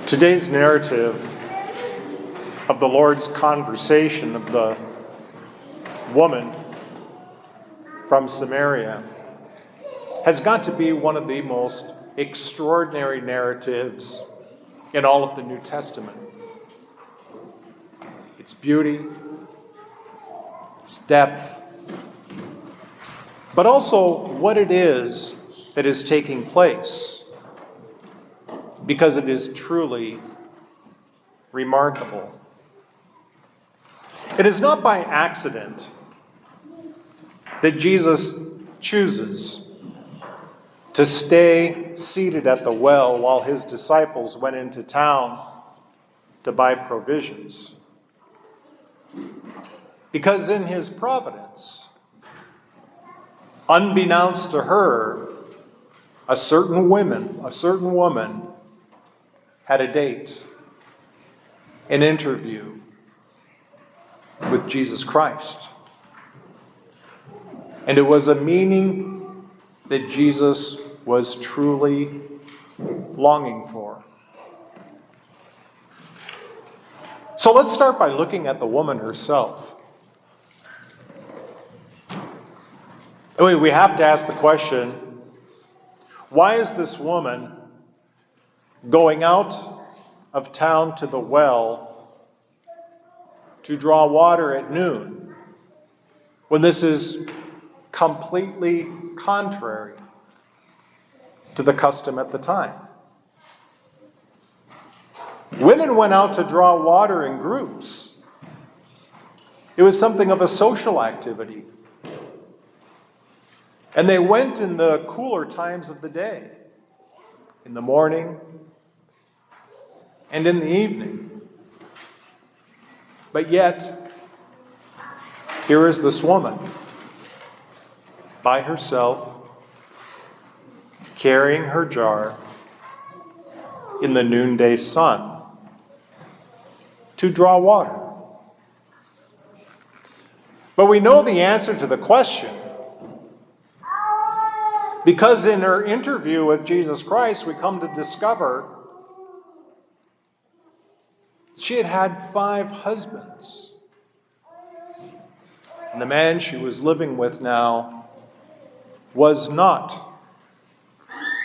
Today's narrative of the Lord's conversation of the woman from Samaria has got to be one of the most extraordinary narratives in all of the New Testament. Its beauty, its depth, but also what it is that is taking place, because it is truly remarkable. It is not by accident that Jesus chooses to stay seated at the well while his disciples went into town to buy provisions. Because in his providence, unbeknownst to her, a certain woman had a date, an interview with Jesus Christ. And it was a meaning that Jesus was truly longing for. So let's start by looking at the woman herself. We have to ask the question, why is this woman going out of town to the well to draw water at noon, when this is completely contrary to the custom at the time? Women went out to draw water in groups. It was something of a social activity. And they went in the cooler times of the day, in the morning and in the evening. But yet, here is this woman, by herself, carrying her jar in the noonday sun to draw water. But we know the answer to the question, because in her interview with Jesus Christ, we come to discover she had had 5 husbands. And the man she was living with now was not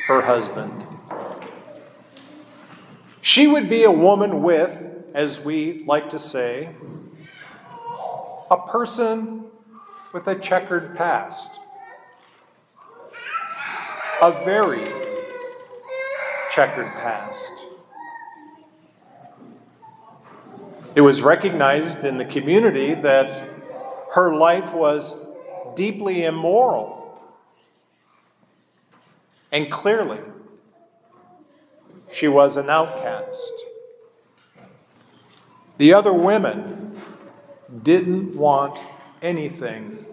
her husband. She would be a woman with, as we like to say, a person with a checkered past. A very checkered past. It was recognized in the community that her life was deeply immoral. And clearly, she was an outcast. The other women didn't want anything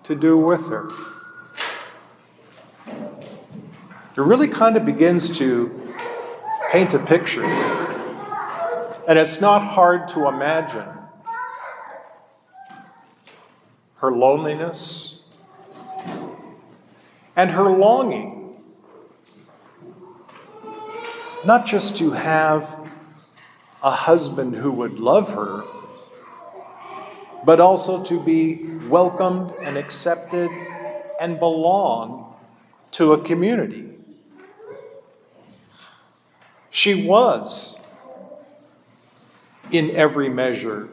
to do with her. It really kind of begins to paint a picture. And it's not hard to imagine her loneliness and her longing, not just to have a husband who would love her, but also to be welcomed and accepted and belong to a community. She was, in every measure,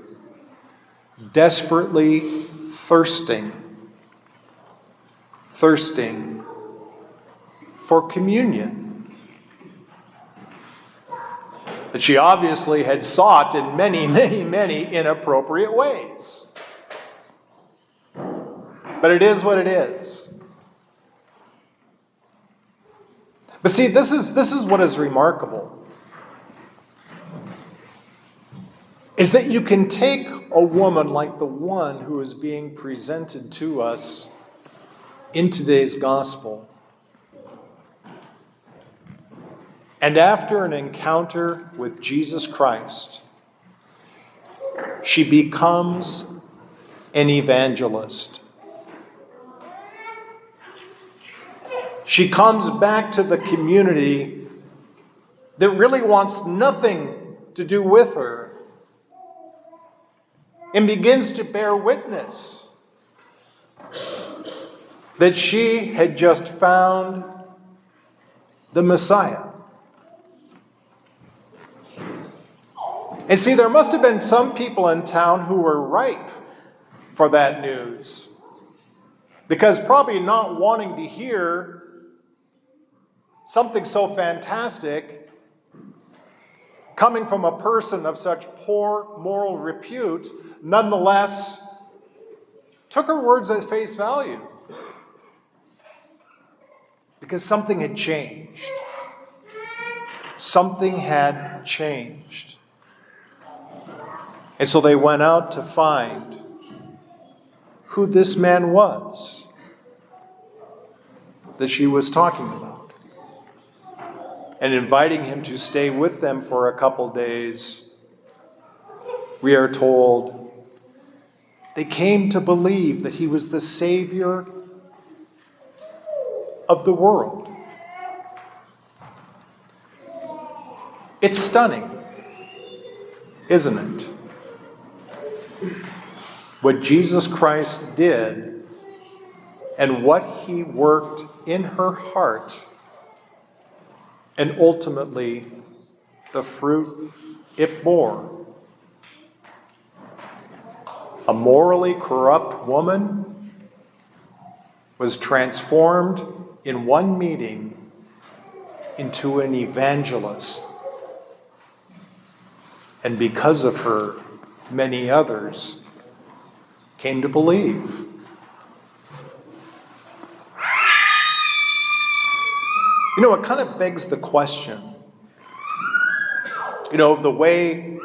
desperately thirsting for communion that she obviously had sought in many, many, many inappropriate ways. But it is what it is. But see, this is what is remarkable, is that you can take a woman like the one who is being presented to us in today's gospel, and after an encounter with Jesus Christ, she becomes an evangelist. She comes back to the community that really wants nothing to do with her, and begins to bear witness that she had just found the Messiah. And see, there must have been some people in town who were ripe for that news, because probably not wanting to hear something so fantastic coming from a person of such poor moral repute, nonetheless took her words as face value, because something had changed. Something had changed. And so they went out to find who this man was that she was talking about, and inviting him to stay with them for a couple days. We are told they came to believe that he was the Savior of the world. It's stunning, isn't it? What Jesus Christ did and what he worked in her heart, and ultimately the fruit it bore. A morally corrupt woman was transformed in one meeting into an evangelist. And because of her, many others came to believe. You know, it kind of begs the question, of the way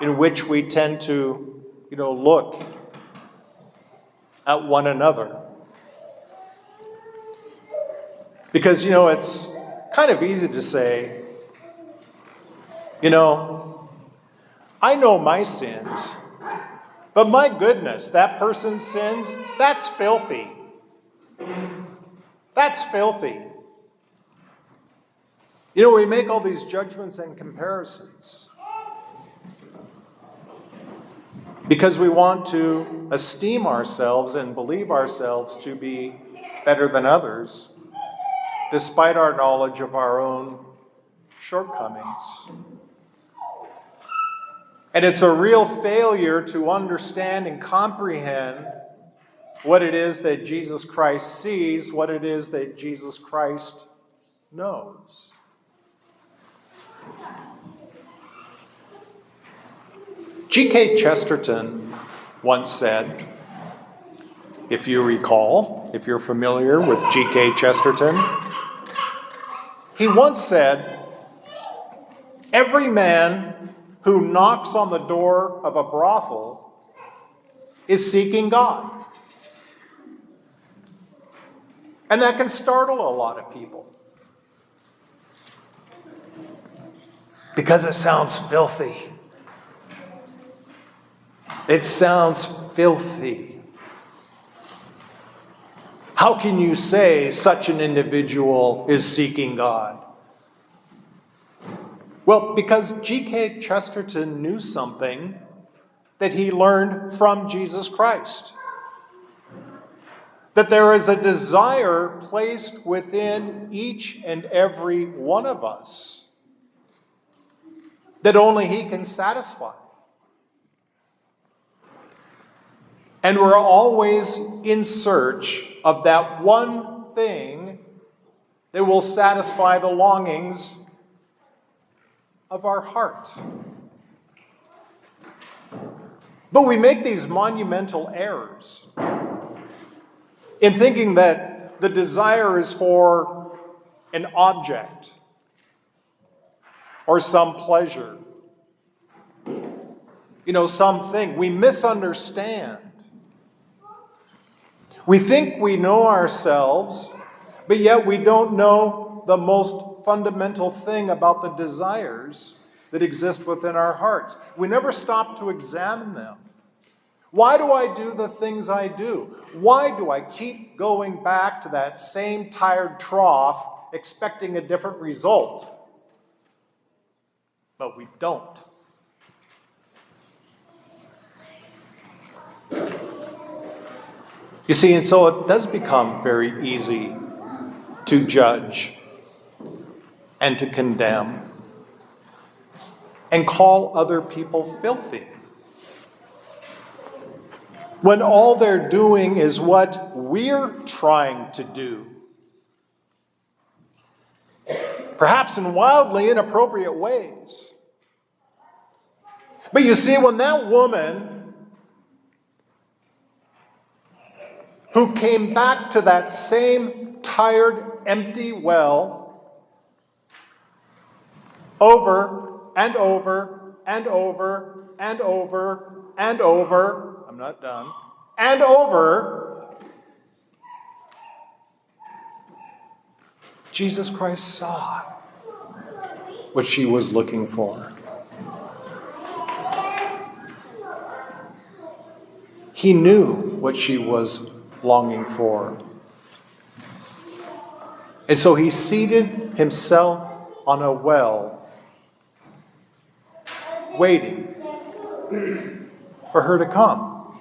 in which we tend to, look at one another. Because, it's kind of easy to say, I know my sins, but my goodness, that person's sins, that's filthy. That's filthy. We make all these judgments and comparisons because we want to esteem ourselves and believe ourselves to be better than others, despite our knowledge of our own shortcomings. And it's a real failure to understand and comprehend what it is that Jesus Christ sees, what it is that Jesus Christ knows. G.K. Chesterton once said, if you recall, if you're familiar with G.K. Chesterton, he once said, every man who knocks on the door of a brothel is seeking God. And that can startle a lot of people, because it sounds filthy. It sounds filthy. How can you say such an individual is seeking God? Well, because G.K. Chesterton knew something that he learned from Jesus Christ. That there is a desire placed within each and every one of us that only he can satisfy. And we're always in search of that one thing that will satisfy the longings of our heart. But we make these monumental errors in thinking that the desire is for an object or some pleasure, something. We misunderstand. We think we know ourselves, but yet we don't know the most fundamental thing about the desires that exist within our hearts. We never stop to examine them. Why do I do the things I do? Why do I keep going back to that same tired trough expecting a different result? but we don't. You see, and so it does become very easy to judge and to condemn and call other people filthy, when all they're doing is what we're trying to do. Perhaps in wildly inappropriate ways. But you see, when that woman who came back to that same tired, empty well over and over and over and over and over, I'm not done, and over, Jesus Christ saw what she was looking for. He knew what she was longing for. And so he seated himself on a well, waiting for her to come,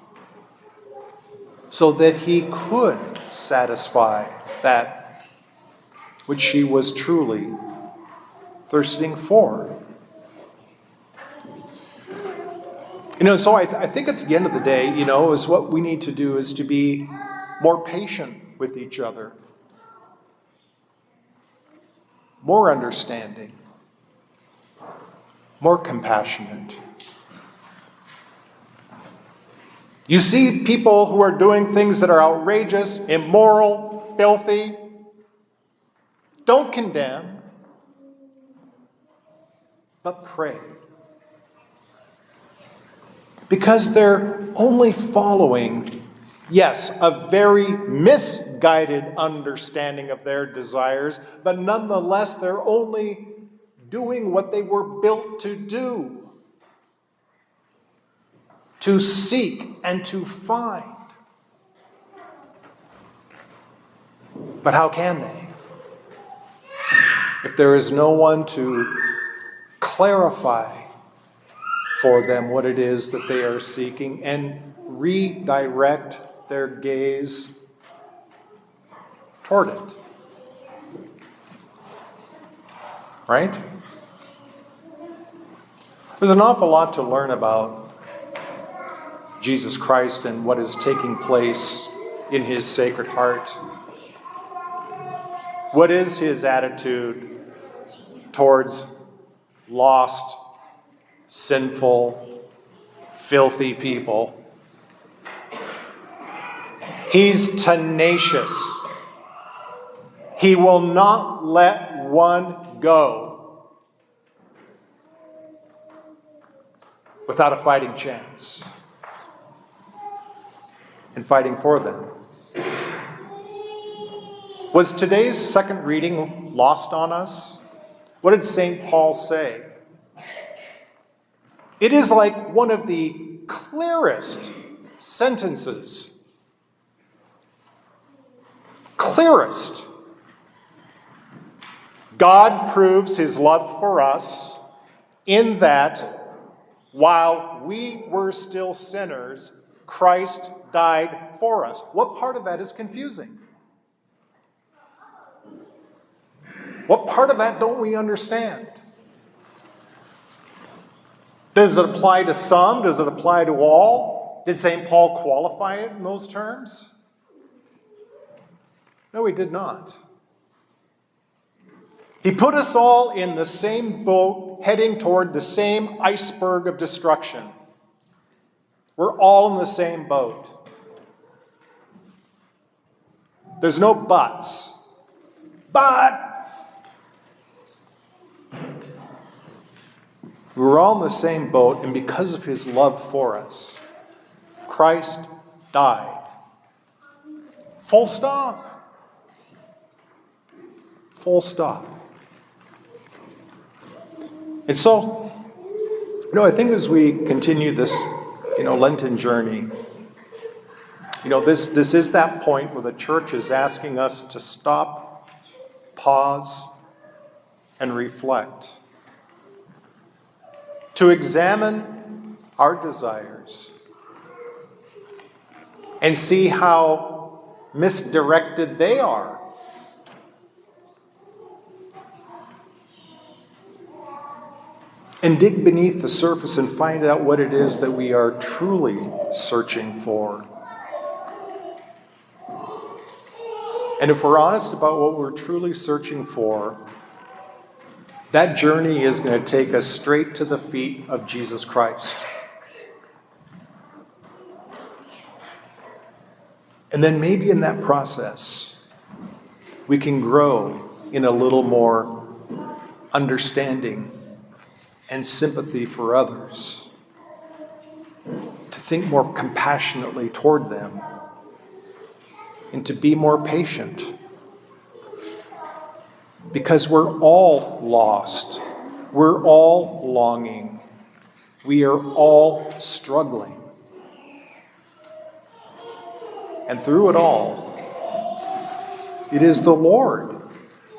so that he could satisfy that which she was truly thirsting for. So I think at the end of the day, is what we need to do is to be more patient with each other, more understanding, more compassionate. You see people who are doing things that are outrageous, immoral, filthy. Don't condemn, but pray. Because they're only following, yes, a very misguided understanding of their desires, but nonetheless, they're only doing what they were built to do. To seek and to find. But how can they? If there is no one to clarify for them what it is that they are seeking and redirect their gaze toward it. Right? There's an awful lot to learn about Jesus Christ and what is taking place in his Sacred Heart. What is his attitude towards lost, sinful, filthy people? He's tenacious. He will not let one go without a fighting chance and fighting for them. Was today's second reading lost on us? What did St. Paul say? It is like one of the clearest sentences. Clearest. God proves his love for us in that while we were still sinners, Christ died for us. What part of that is confusing? What part of that don't we understand? Does it apply to some? Does it apply to all? Did St. Paul qualify it in those terms? No, he did not. He put us all in the same boat, heading toward the same iceberg of destruction. We're all in the same boat. There's no buts. But we're all in the same boat, and because of his love for us, Christ died. Full stop. Full stop. And so, I think as we continue this, Lenten journey, this is that point where the church is asking us to stop, pause, and reflect. to examine our desires and see how misdirected they are. And dig beneath the surface and find out what it is that we are truly searching for. And if we're honest about what we're truly searching for, that journey is going to take us straight to the feet of Jesus Christ. And then maybe in that process, we can grow in a little more understanding and sympathy for others, to think more compassionately toward them, and to be more patient. Because we're all lost. We're all longing. We are all struggling. And through it all, it is the Lord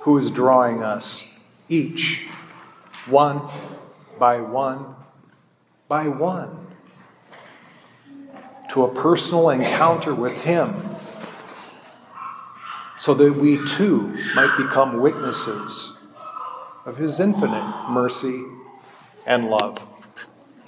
who is drawing us each, one by one, to a personal encounter with Him, so that we too might become witnesses of His infinite mercy and love.